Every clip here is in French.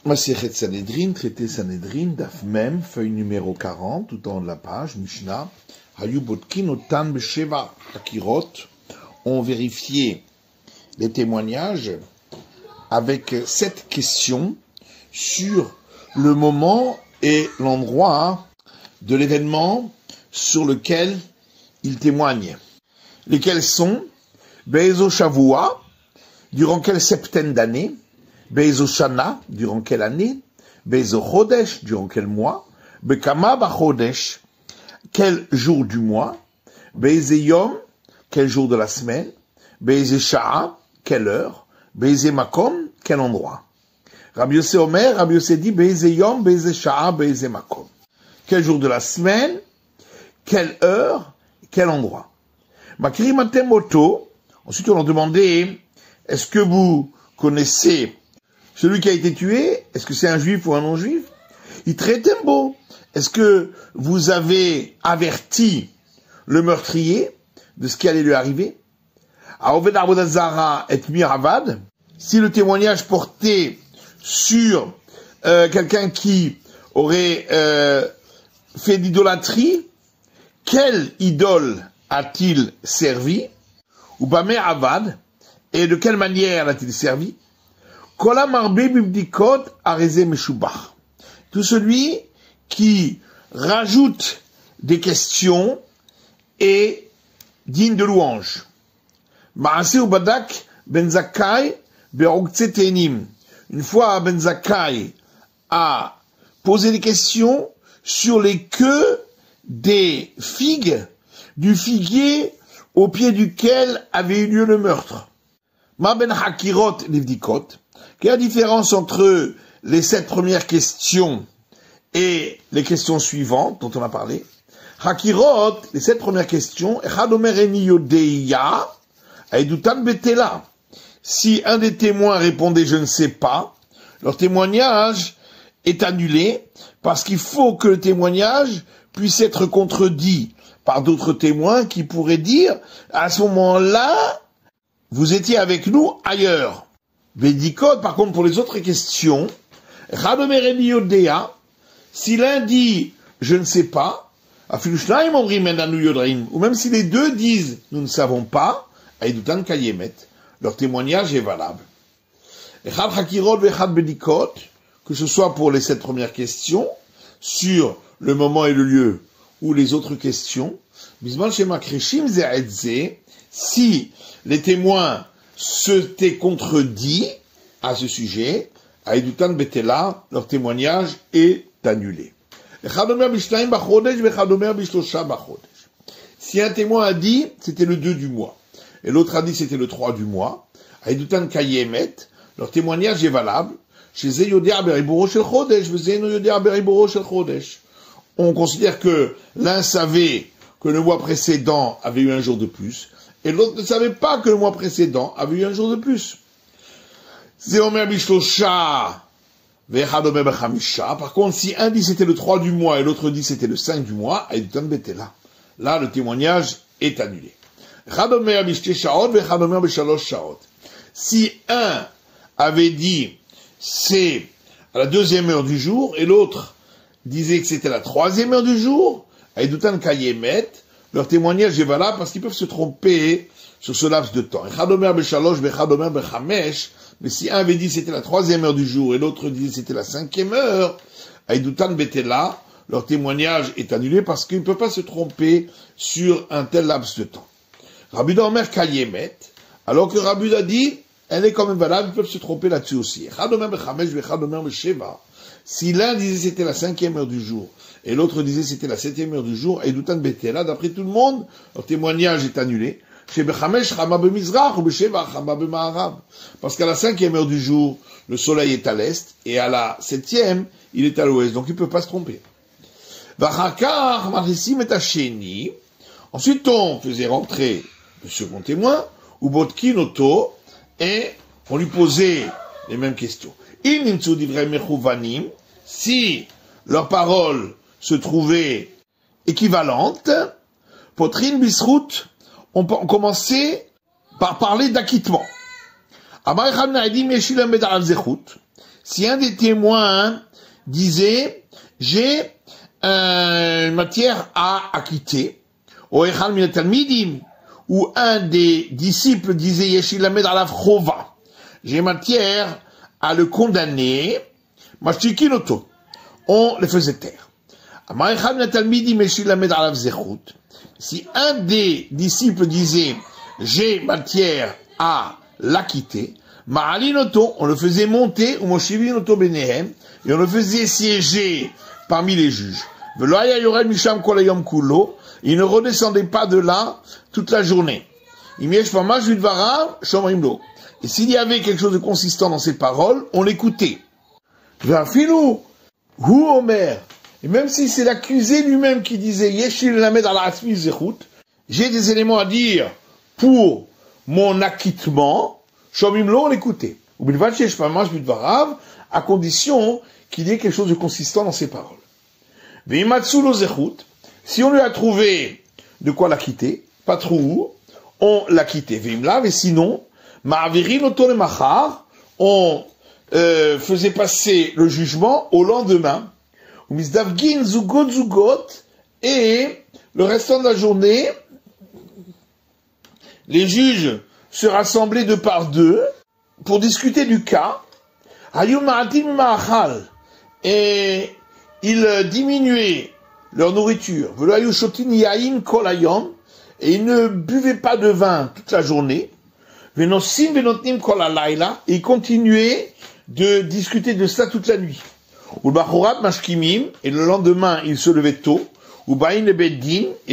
Masechet Sanhedrin, traité Sanhedrin, Daf Mem, feuille numéro 40, tout en haut de la page, Mishnah, Hayu Botkin Otan Besheva Hakirot, ont vérifié les témoignages avec 7 questions sur le moment et l'endroit de l'événement sur lequel ils témoignent. Lesquels sont Be'ezo Shavua, durant quelle septaine d'années, Be'ezo Shana, durant quelle année, Be'ezo Chodesh, durant quel mois, Be'kama B'chodesh, quel jour du mois, Be'eze Yom, quel jour de la semaine, Be'eze Sha'a, quelle heure, Be'eze Makom, quel endroit. Rabbi Yossé Omer, Rabbi Yossé dit Be'eze Yom, Be'eze Sha'a, Be'eze Makom. Quel jour de la semaine, quelle heure, quel endroit. Makri Matem Moto, ensuite on leur demandait, est-ce que vous connaissez celui qui a été tué? Est-ce que c'est un juif ou un non-juif? Il traitait beau. Est-ce que vous avez averti le meurtrier de ce qui allait lui arriver? Aoved Abodazara et Miravad, si le témoignage portait sur quelqu'un qui aurait fait d'idolâtrie, quelle idole a-t-il servi? Ou Bamé Avad, et de quelle manière l'a-t-il servi? Kola Marbe Bibdikot Areze Meshubach. Tout celui qui rajoute des questions est digne de louange. Maase ou Badak Ben Zakkai Be'ogtse Tenim. Une fois Ben Zakkai a posé des questions sur les queues des figues du figuier au pied duquel avait eu lieu le meurtre. Ma ben Hakirot Livdikot. Quelle est la différence entre les 7 premières questions et les questions suivantes dont on a parlé? Hakirot, les 7 premières questions, si un des témoins répondait je ne sais pas, leur témoignage est annulé parce qu'il faut que le témoignage puisse être contredit par d'autres témoins qui pourraient dire à ce moment-là, vous étiez avec nous ailleurs. Védicode, par contre, pour les autres questions, si l'un dit je ne sais pas, ou même si les deux disent nous ne savons pas, leur témoignage est valable. Que ce soit pour les 7 premières questions, sur le moment et le lieu, ou les autres questions, si les témoins s'étaient contredits à ce sujet, leur témoignage est annulé. Si un témoin a dit c'était le 2 du mois, et l'autre a dit c'était le 3 du mois, leur témoignage est valable. On considère que l'un savait que le mois précédent avait eu un jour de plus, et l'autre ne savait pas que le mois précédent avait eu un jour de plus. Par contre, si un dit c'était le 3 du mois et l'autre dit c'était le 5 du mois, là, le témoignage est annulé. Si un avait dit c'est à la 2e heure du jour et l'autre disait que c'était la 3e heure du jour, leur témoignage est valable parce qu'ils peuvent se tromper sur ce laps de temps. Mais si un avait dit c'était la 3e heure du jour et l'autre disait c'était la 5e heure, leur témoignage est annulé parce qu'ils ne peuvent pas se tromper sur un tel laps de temps. Rabbi Omer Kayemet, alors que Rabbi a dit, elle est quand même valable, ils peuvent se tromper là-dessus aussi. Si l'un disait c'était la 5e heure du jour et l'autre disait c'était la 7e heure du jour, d'après tout le monde, leur témoignage est annulé. Parce qu'à la 5e heure du jour, le soleil est à l'est, et à la 7e, il est à l'ouest, donc il ne peut pas se tromper. Ensuite, on faisait rentrer le second témoin, ou Botkin Oto, et on lui posait les mêmes questions. Si leurs paroles se trouvaient équivalentes, Potrin Bisrout, on commençait par parler d'acquittement. Si un des témoins disait, j'ai une matière à acquitter, ou un des disciples disait, Yeshilamed alav chova, j'ai matière à le condamner, mashtikinoto, on le faisait taire. Si un des disciples disait, j'ai matière à l'acquitter, on le faisait monter, ou moshivinoto benehem, et on le faisait siéger parmi les juges. Il ne redescendait pas de là toute la journée. Et s'il y avait quelque chose de consistant dans ses paroles, on l'écoutait. Et même si c'est l'accusé lui-même qui disait j'ai des éléments à dire pour mon acquittement, on l'écoutait. À condition qu'il y ait quelque chose de consistant dans ses paroles. Si on lui a trouvé de quoi l'acquitter, pas trop, on l'acquittait. Et sinon, on faisait passer le jugement au lendemain. Et le restant de la journée, les juges se rassemblaient deux par deux pour discuter du cas. Et ils diminuaient leur nourriture. Et ils ne buvaient pas de vin toute la journée. Et ils continuaient de discuter de cela toute la nuit. Et le lendemain, ils se levaient tôt. Et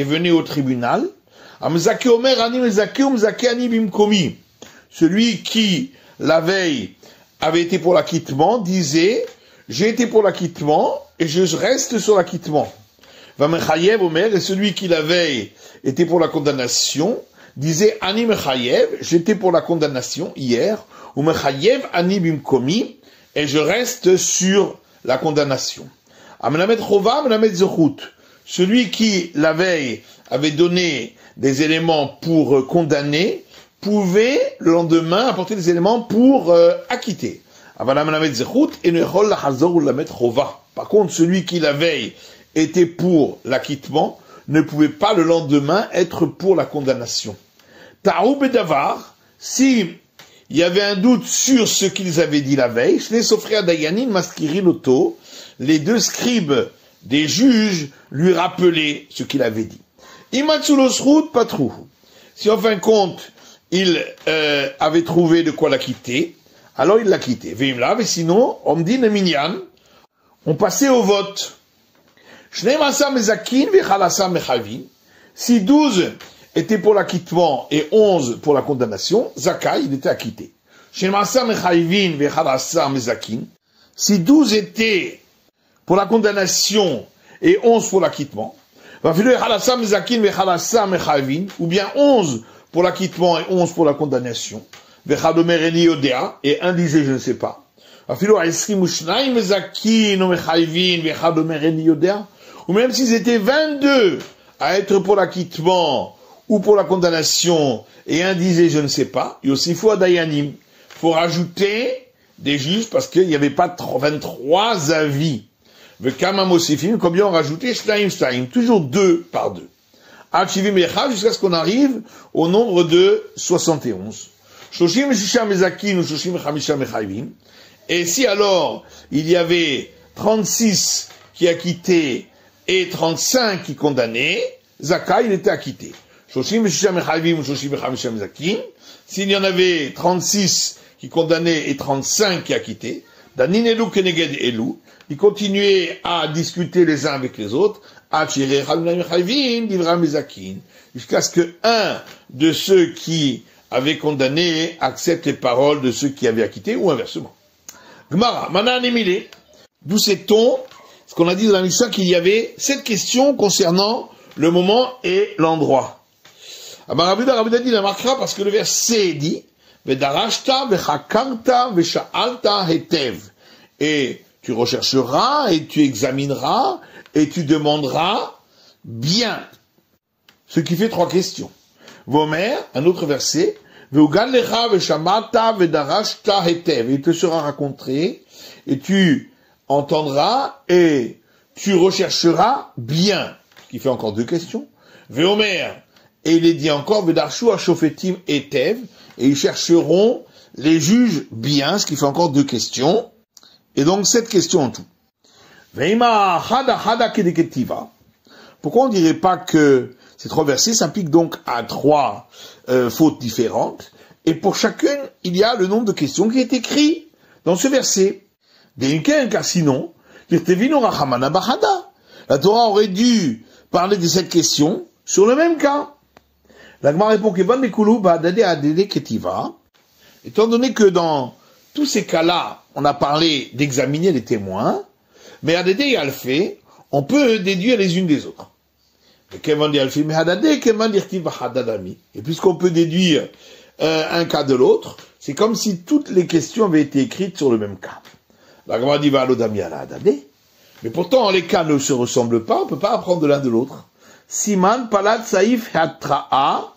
venaient au tribunal. Celui qui, la veille, avait été pour l'acquittement, disait, j'ai été pour l'acquittement, et je reste sur l'acquittement. Et celui qui, la veille, était pour la condamnation, disait, Ani mechayev, j'étais pour la condamnation hier, ou mechayev ani bimkomi, et je reste sur la condamnation. Celui qui, la veille, avait donné des éléments pour condamner, pouvait, le lendemain, apporter des éléments pour acquitter. Par contre, celui qui, la veille, était pour l'acquittement, ne pouvait pas le lendemain être pour la condamnation. Ta'ou bedavar, si il y avait un doute sur ce qu'ils avaient dit la veille, les deux scribes des juges lui rappelaient ce qu'il avait dit. Si en fin de compte, il avait trouvé de quoi l'acquitter, alors il l'a quitté. Et sinon, on me dit Neminyan, on passait au vote. Si 12 étaient pour l'acquittement et 11 pour la condamnation, Zakai, il était acquitté. Si 12 étaient pour la condamnation et 11 pour l'acquittement, ou bien 11 pour l'acquittement et 11 pour la condamnation, et un disait je ne sais pas. Ou même s'ils étaient 22 à être pour l'acquittement ou pour la condamnation, et un disait je ne sais pas, il faut Dayanim, faut rajouter des juges parce qu'il n'y avait pas 23 avis. Combien on rajoutait toujours 2 par 2. Jusqu'à ce qu'on arrive au nombre de 71. Et si alors il y avait 36 qui acquittaient et 35 qui condamnaient, Zaka, il était acquitté. S'il y en avait 36 qui condamnaient et 35 qui acquittaient, ils continuaient à discuter les uns avec les autres, jusqu'à ce que un de ceux qui avaient condamné accepte les paroles de ceux qui avaient acquitté, ou inversement. Gemara, Manan Emile, d'où sait-on, ce qu'on a dit dans la Mishnah, qu'il y avait cette question concernant le moment et l'endroit. Rabbi dit la marquera parce que le verset dit, Vedarashta, vechakarta, vesha'alta hetev. Et tu rechercheras, et tu examineras, et tu demanderas bien. Ce qui fait 3 questions. Vomer, un autre verset, Ve'ugan lecha ve'shamata ve'darashta hetev. Il te sera raconté, et tu entendras, et tu rechercheras bien. Ce qui fait encore deux questions. Ve'omer. Et il est dit encore, ve'darshu hashofetim hetev. Et ils chercheront les juges bien, ce qui fait encore deux questions. Et donc, 7 questions en tout. Pourquoi on ne dirait pas que ces 3 versets s'appliquent donc à 3 fautes différentes, et pour chacune, il y a le nombre de questions qui est écrit dans ce verset. Car sinon, la Torah aurait dû parler de cette question sur le même cas. La Gemara répond étant donné que dans tous ces cas-là, on a parlé d'examiner les témoins, mais Hadadé et Alfé, on peut déduire les unes des autres. Et puisqu'on peut déduire un cas de l'autre, c'est comme si toutes les questions avaient été écrites sur le même cas. La Gemara dit mais pourtant les cas ne se ressemblent pas, on ne peut pas apprendre de l'un de l'autre. Siman palat saif hatra'a.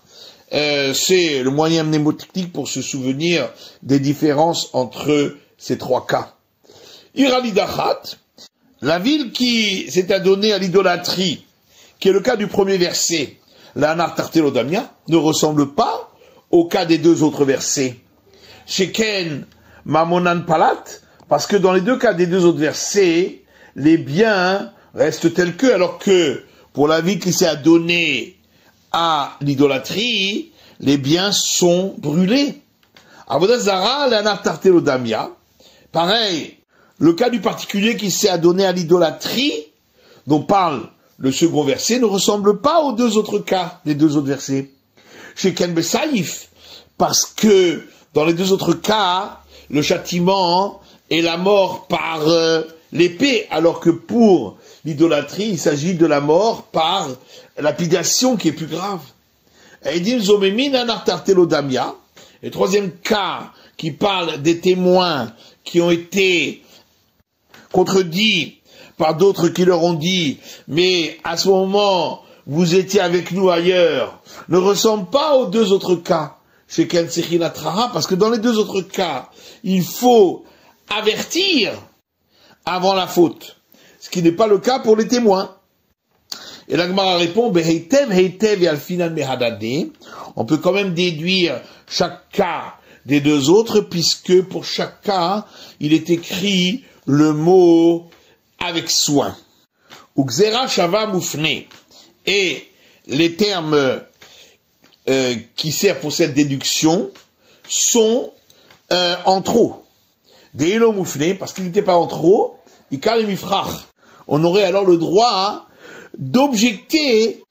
C'est le moyen mnémotique pour se souvenir des différences entre ces 3 cas. Iralidachat, la ville qui s'est adonnée à l'idolâtrie, qui est le cas du premier verset, la Nartartelodamia, ne ressemble pas au cas des 2 autres versets. Sheken Mamonan Palat, parce que dans les 2 cas des 2 autres versets, les biens restent tels que, alors que pour la ville qui s'est adonnée à l'idolâtrie, les biens sont brûlés. Avodazara, la Nartartelodamia, pareil, le cas du particulier qui s'est adonné à l'idolâtrie, dont parle le second verset, ne ressemble pas aux 2 autres cas des 2 autres versets. Chez Ken Besaïf, parce que dans les 2 autres cas, le châtiment est la mort par l'épée, alors que pour l'idolâtrie, il s'agit de la mort par lapidation qui est plus grave. Et il dit, le troisième cas qui parle des témoins qui ont été contredits par d'autres qui leur ont dit, mais à ce moment, vous étiez avec nous ailleurs, ne ressemble pas aux 2 autres cas chez Ken Sechinatra, parce que dans les 2 autres cas, il faut avertir avant la faute, ce qui n'est pas le cas pour les témoins. Et la Gemara répond, on peut quand même déduire chaque cas des 2 autres, puisque pour chaque cas, il est écrit le mot avec soin. Uxera shava mufne. Et les termes qui servent pour cette déduction sont en trop. Deilo mufne, parce qu'ils n'étaient pas en trop, ikal mifrach. On aurait alors le droit d'objecter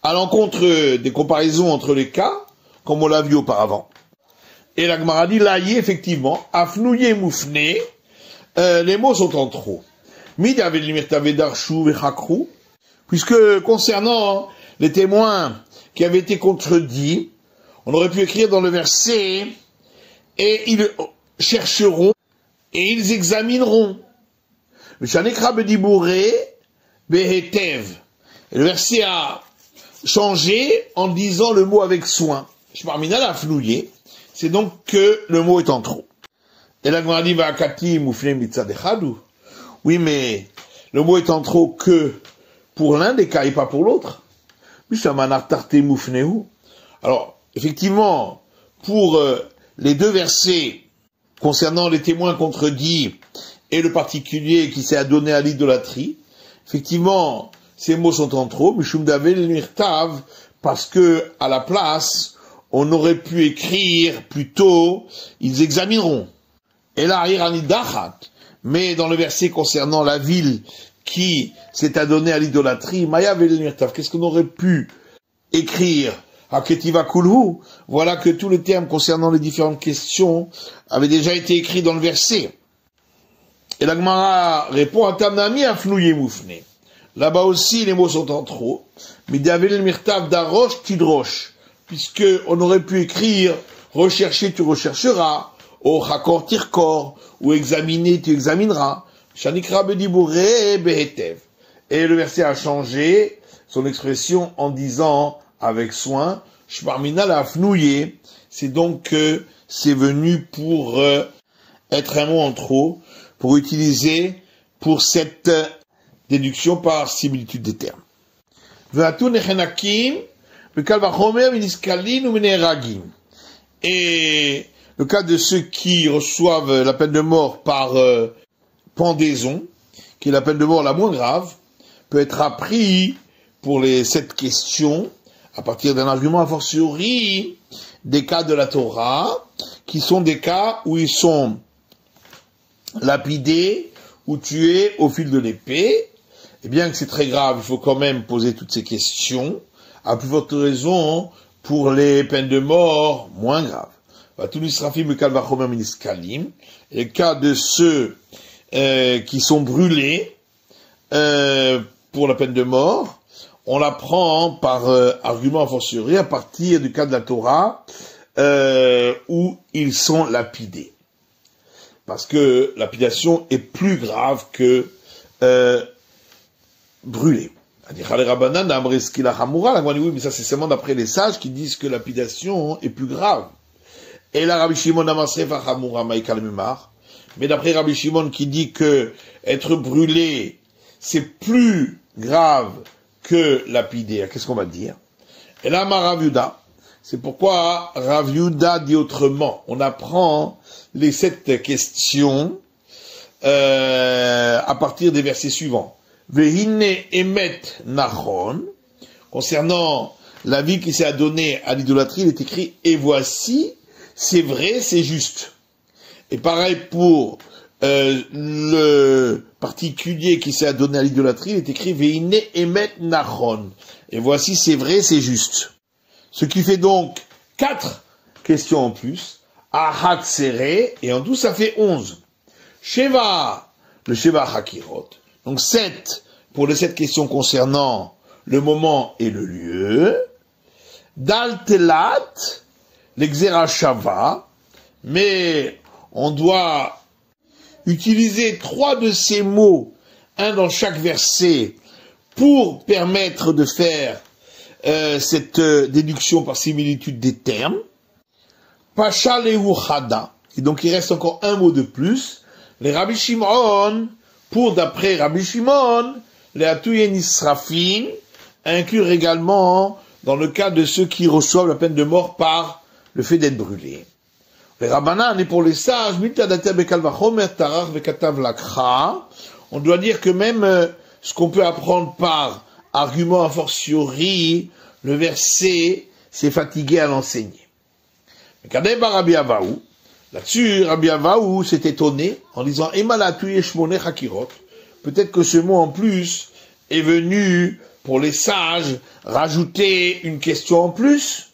à l'encontre des comparaisons entre les cas, comme on l'a vu auparavant. Et la Gemara dit, là, effectivement, afnouye moufne, les mots sont en trop. Puisque concernant les témoins qui avaient été contredits, on aurait pu écrire dans le verset, et ils chercheront, et ils examineront. Le verset a changé en disant le mot avec soin. C'est donc que le mot est en trop. Et la Gemara dit, oui, mais le mot est en trop que pour l'un des cas et pas pour l'autre. Alors, effectivement, pour les 2 versets concernant les témoins contredits et le particulier qui s'est adonné à l'idolâtrie, effectivement, ces mots sont en trop, parce que, à la place, on aurait pu écrire plutôt, ils examineront. Et là, mais dans le verset concernant la ville qui s'est adonnée à l'idolâtrie, qu'est-ce qu'on aurait pu écrire? Voilà que tous les termes concernant les différentes questions avaient déjà été écrits dans le verset. Et la Gemara répond à Tamnami afnouye moufne. Là-bas aussi, les mots sont en trop. Mais Davel mirtav darosh tidrosh. Puisque on aurait pu écrire rechercher, tu rechercheras. Ou chakor tirkor. Ou examiner, tu examineras. Shanikra bedibouré behetev. Et le verset a changé son expression en disant avec soin, Shmarmina la afnouye, c'est donc que c'est venu pour être un mot en trop, pour utiliser pour cette déduction par similitude des termes. Et le cas de ceux qui reçoivent la peine de mort par pendaison, qui est la peine de mort la moins grave, peut être appris pour cette question à partir d'un argument a fortiori des cas de la Torah, qui sont des cas où ils sont lapidés ou tués au fil de l'épée. Et bien que c'est très grave, il faut quand même poser toutes ces questions, à plus forte raison pour les peines de mort moins graves. Les cas de ceux qui sont brûlés pour la peine de mort, on l'apprend par argument a fortiori à partir du cas de la Torah où ils sont lapidés. Parce que lapidation est plus grave que brûler. La oui, mais ça c'est seulement d'après les sages qui disent que lapidation est plus grave. Et là, Rabbi Shimon Amasrefa Hamura Maïkal Mimar. Mais d'après Rabbi Shimon qui dit que être brûlé, c'est plus grave que lapider. Qu'est-ce qu'on va dire? Et là, Rav Yehuda. C'est pourquoi Rav Yehuda dit autrement. On apprend les 7 questions à partir des versets suivants. Vehine emet nachon. Concernant la vie qui s'est adonnée à l'idolâtrie, il est écrit et voici, c'est vrai, c'est juste. Et pareil pour le particulier qui s'est adonné à l'idolâtrie, il est écrit Veine emet nachon. Et voici, c'est vrai, c'est juste. Ce qui fait donc 4 questions en plus. Ahat serré, et en tout ça fait 11. Sheva, le Sheva Hakirot. Donc 7 pour les 7 questions concernant le moment et le lieu. Dal Telat, l'Exera Shava, mais on doit utiliser 3 de ces mots, un dans chaque verset, pour permettre de faire cette déduction par similitude des termes. Pacha Lehu Chada, et donc il reste encore un mot de plus. Les Rabbi Shimon, pour d'après Rabbi Shimon, les Atuyen Israfin, inclure également dans le cas de ceux qui reçoivent la peine de mort par le fait d'être brûlés. Les Rabbanan, et pour les sages, on doit dire que même ce qu'on peut apprendre par argument a fortiori, le verset s'est fatigué à l'enseigner. Là-dessus, Rabbi Avaou s'est étonné en disant peut-être que ce mot en plus est venu pour les sages rajouter une question en plus.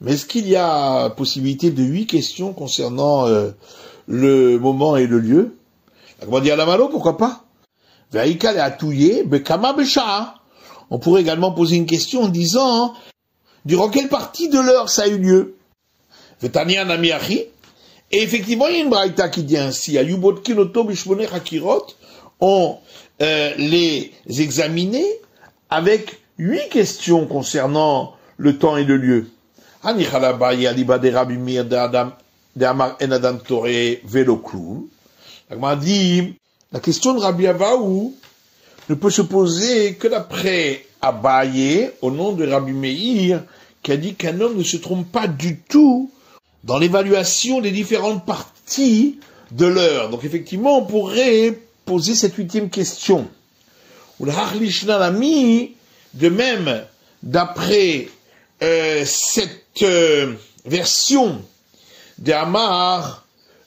Mais est-ce qu'il y a possibilité de 8 questions concernant le moment et le lieu? Pourquoi pas? On pourrait également poser une question en disant durant quelle partie de l'heure ça a eu lieu? Et effectivement, il y a une braïta qui dit ainsi, on les examinait avec 8 questions concernant le temps et le lieu. On dit, la question de Rabbi Avaou ne peut se poser que d'après Abaye, au nom de Rabbi Meir, qui a dit qu'un homme ne se trompe pas du tout dans l'évaluation des différentes parties de l'heure. Donc effectivement, on pourrait poser cette 8e question. Ou le Hachlishna l'ami, de même, d'après cette version d'Amar,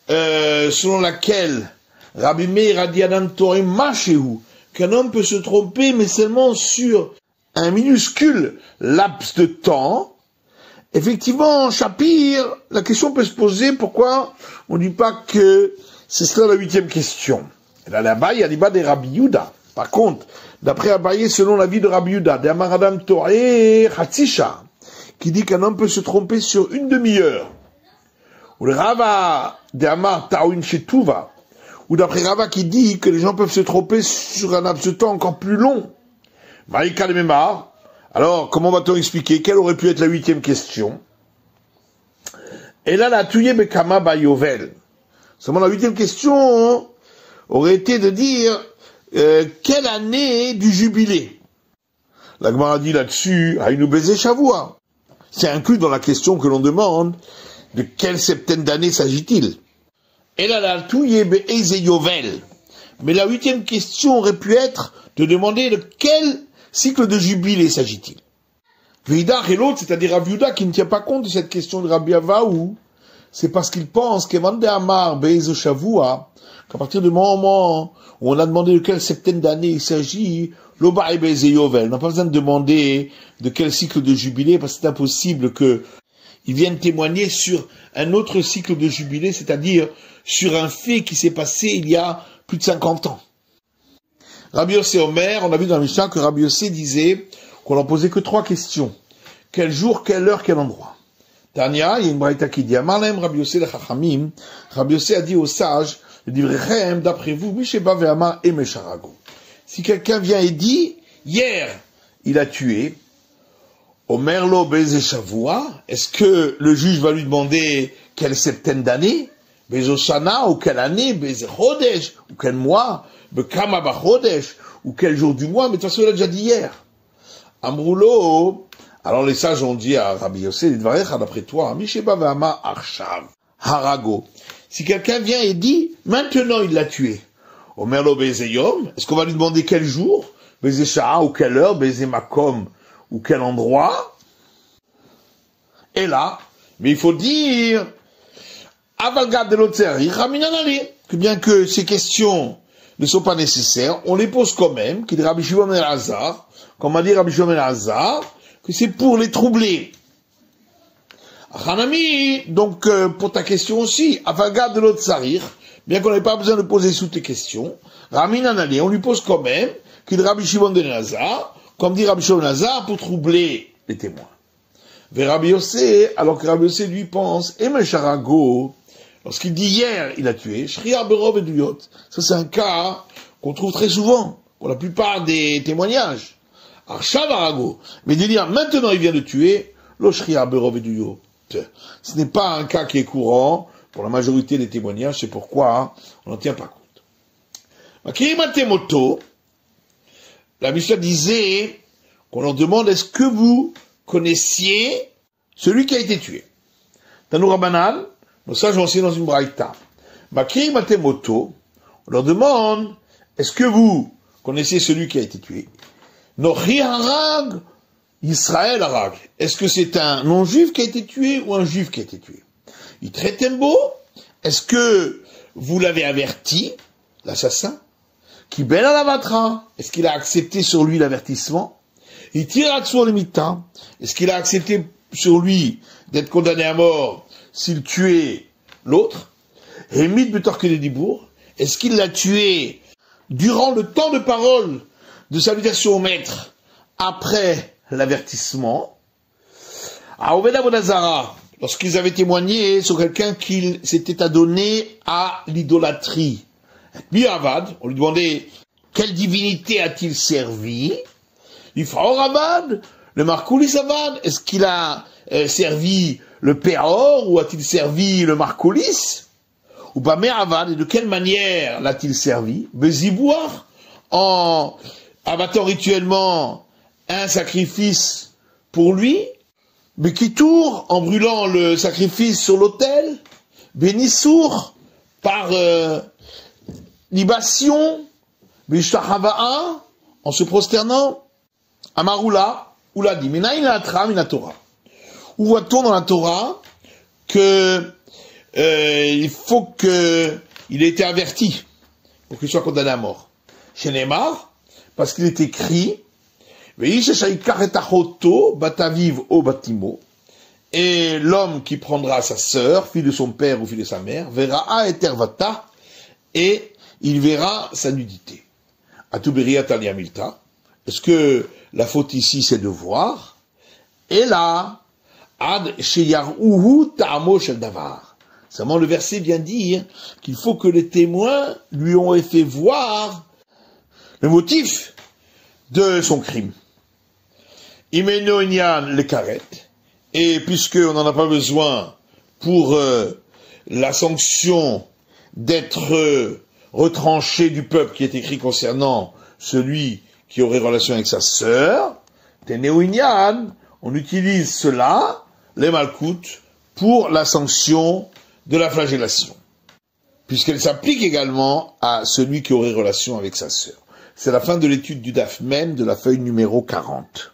selon laquelle Rabbi Meir a dit Adam Torah Mashehu, qu'un homme peut se tromper, mais seulement sur un minuscule laps de temps. Effectivement, Shapir, la question peut se poser, pourquoi on ne dit pas que c'est cela la 8e question. Et là, là-bas, il y a l'Iba des Rabbi Yehuda. Par contre, d'après Abaye, selon l'avis de Rabbi Yehuda, d'Amar Adam Torah Hatzisha, qui dit qu'un homme peut se tromper sur une demi-heure. Ou le Rava d'Amar Taouin Shetuva, ou d'après Rava qui dit que les gens peuvent se tromper sur un laps de temps encore plus long. Maïka le Memar, Alors, comment va-t-on expliquer? Quelle aurait pu être la 8e question? Et là, la Touye Bekama Bayovel. Seulement, la 8e question aurait été de dire quelle année du jubilé? La Gemara dit là-dessus, Haïnou Bézé Shavua. C'est inclus dans la question que l'on demande, de quelle septaine d'années s'agit-il? Et là, la Touye Be'eze Yovel. Mais la 8e question aurait pu être de demander de quel cycle de jubilé s'agit-il? Veidar et l'autre, c'est-à-dire Rav Yehuda, qui ne tient pas compte de cette question de Rabbi Avaou, c'est parce qu'il pense qu'Evande Amar Be'eze Shavua, qu'à partir du moment où on a demandé de quelle septaine d'années il s'agit, l'Oba et Be'eze Yovel, on n'a pas besoin de demander de quel cycle de jubilé, parce que c'est impossible que ils viennent témoigner sur un autre cycle de jubilé, c'est-à-dire sur un fait qui s'est passé il y a plus de 50 ans. Rabbi Yossé Omer, on a vu dans la Mishnah que Rabbi Yossé disait qu'on n'en posait que 3 questions. Quel jour, quelle heure, quel endroit? Tania, il y a une braïta qui dit, Amarlem Rabbi Yossé le Chachamim, Rabbi Yossé a dit aux sages, le Divrichem, d'après vous, Misheba ve'ama et Mesharago. Si quelqu'un vient et dit, hier, il a tué, Omerlo Beze Shavua, est-ce que le juge va lui demander quelle septaine d'années? Bezoshana, ou quelle année? Beze Chodesh, ou quel mois? Bekama ba Chodesh, ou quel jour du mois? Mais de toute façon, il a déjà dit hier. Amroulo, alors les sages ont dit à Rabbi Yossé, d'après toi, Misheba ve'ama arshav, harago. Si quelqu'un vient et dit, maintenant il l'a tué, Omerlo Beze Yom, est-ce qu'on va lui demander quel jour? Beze Sha'a, ou quelle heure? Beze Makom, ou quel endroit? Et là, mais il faut dire, Avalgad de l'Otseri, Raminanali, que bien que ces questions ne sont pas nécessaires, on les pose quand même, qu'il dit Rabbi Shimon ben Elazar, comme a dit Rabbi Shimon ben Elazar, que c'est pour les troubler. Hanami, donc pour ta question aussi, Avalgad de l'Otsari, bien qu'on n'ait pas besoin de poser toutes les questions, Raminanali, on lui pose quand même, qu'il dit Rabbi Shimon ben Elazar, comme dit Rabbi Shimon ben Elazar, pour troubler les témoins. Vers Rabbi Yossé, alors que Rabbi Yossé lui pense, et Mesharago, lorsqu'il dit hier, il a tué, Shriar Berov et Duyot. Ça, c'est un cas qu'on trouve très souvent, pour la plupart des témoignages. Arshavarago. Mais de dire, maintenant il vient de tuer, lo Shriar Berov et Duyot. Ce n'est pas un cas qui est courant pour la majorité des témoignages, c'est pourquoi on n'en tient pas compte. Makirimatemoto, la Mishnah disait qu'on leur demande, est-ce que vous connaissiez celui qui a été tué? Tanou Rabbanan, nos sages ont enseigné dans une braïta. Makri Matemoto, on leur demande, est-ce que vous connaissez celui qui a été tué? Nochi Harag, Israël Harag. Est-ce que c'est un non-juif qui a été tué ou un juif qui a été tué? Itretembo, est-ce que vous l'avez averti, l'assassin? Qui ben à la vatra, est-ce qu'il a accepté sur lui l'avertissement? Il tire sur le mita. Est-ce qu'il a accepté sur lui d'être condamné à mort s'il tuait l'autre? Et mit Betorke de Dibourg. Est-ce qu'il l'a tué durant le temps de parole de salutation au maître après l'avertissement? À Oveda Bonazara, lorsqu'ils avaient témoigné sur quelqu'un qui s'était adonné à l'idolâtrie. Biavad, on lui demandait quelle divinité a-t-il servi? L'Ifraor Abad, le Marcoulis Abad, est-ce qu'il a servi le Péor ou a-t-il servi le Marcoulis? Ou pas Avad, et de quelle manière l'a-t-il servi? Beziboire, en abattant rituellement un sacrifice pour lui? Bekitour, en brûlant le sacrifice sur l'autel? Bénissour, par libation? Bishtahavaa, en se prosternant? Amaroula, ou l'a dit, mais la Torah. Où voit-on dans la Torah que il faut qu'il ait été averti pour qu'il soit condamné à mort? Chez Neymar, parce qu'il est écrit, et l'homme qui prendra sa sœur, fille de son père ou fille de sa mère, verra et tervata, et il verra sa nudité. Atuberiat aliamilta. Est-ce que la faute ici, c'est de voir? Et là, ad sheyaruhu ta'amo shel davar. Seulement le verset vient dire qu'il faut que les témoins lui ont fait voir le motif de son crime. Imeno Inyan le karet, et puisqu'on n'en a pas besoin pour la sanction d'être retranché du peuple qui est écrit concernant celui qui aurait relation avec sa sœur, Teneo Inyan, on utilise cela, les malkout, pour la sanction de la flagellation, puisqu'elle s'applique également à celui qui aurait relation avec sa sœur. C'est la fin de l'étude du Daf Mem de la feuille numéro 40.